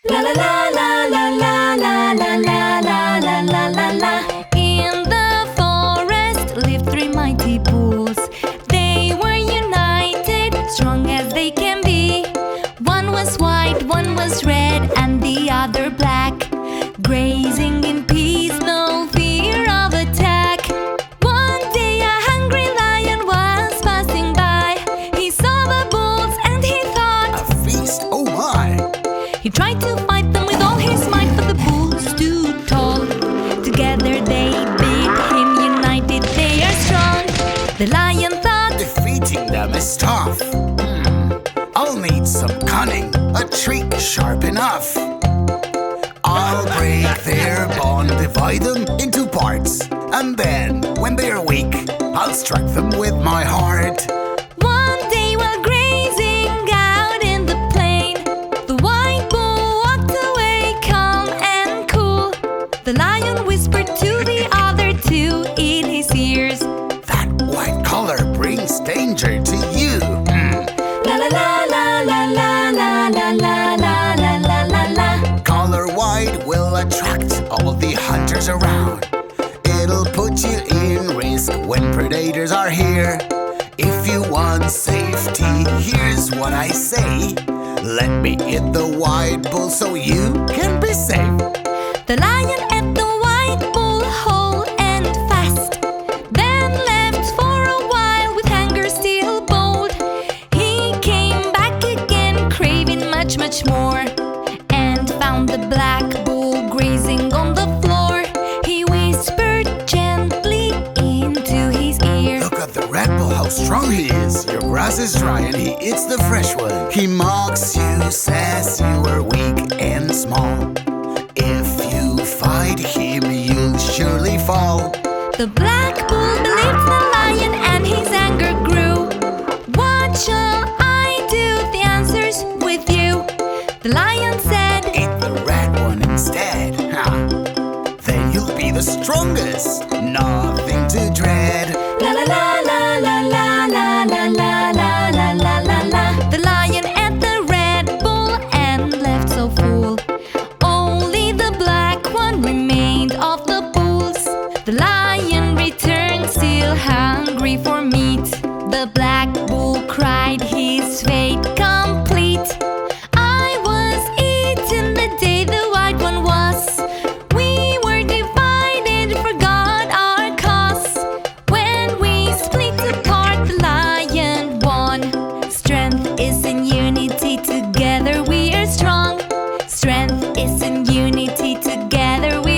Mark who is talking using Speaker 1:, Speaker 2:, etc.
Speaker 1: La la la la la la la la la la la la la la. In the forest lived three mighty bulls. They were united, strong as they can be. One was white, one was red, and the other black. Grazing in peace, no fear of attack. One day a hungry lion was passing by. He saw the bulls and he thought,
Speaker 2: a feast, oh my!
Speaker 1: He tried to fight them with all his might, but the bulls stood tall. Together they beat him, united they are strong. The lion thought,
Speaker 2: defeating them is tough. I'll need some cunning, a trick sharp enough. I'll break their bond, divide them into parts, and then, when they're weak, I'll strike them with my heart.
Speaker 1: One day while grazing out in the plain, the white bull walked away calm and cool. The lion whispered to the other two in his ears,
Speaker 2: That white color brings danger to you.
Speaker 1: La la la la la la la la la la la la la la.
Speaker 2: Color white will attract all the hunters around. It'll put you in risk when predators are here. If you want safety, here's what I say. Let me eat the white bull so you can be safe.
Speaker 1: The lion ate the white bull whole and fast, then left for a while with hunger still bold. He came back again, craving much, much more, and found the black bull grazing on the floor. He whispered gently into his ear,
Speaker 2: Look at the red bull, how strong he is. Your grass is dry and he eats the fresh one. He mocks you, says you are weak and small. If you fight him, you'll surely fall.
Speaker 1: The black bull believed the lion and his anger grew. What shall I do? The answer's with you. The lion said,
Speaker 2: Eat the red one instead. Then you'll be the strongest. Nothing to dread.
Speaker 1: La la la la la la la la la la la la la la. The lion ate the red bull and left so full. Only the black one remained of the bulls. The lion returned still hungry for meat. The black bull cried his fate complete. I was eaten the day the white one was. We were divided, forgot our cause. When we split apart, the lion won. Strength is in unity, together we are strong. Strength is in unity, together we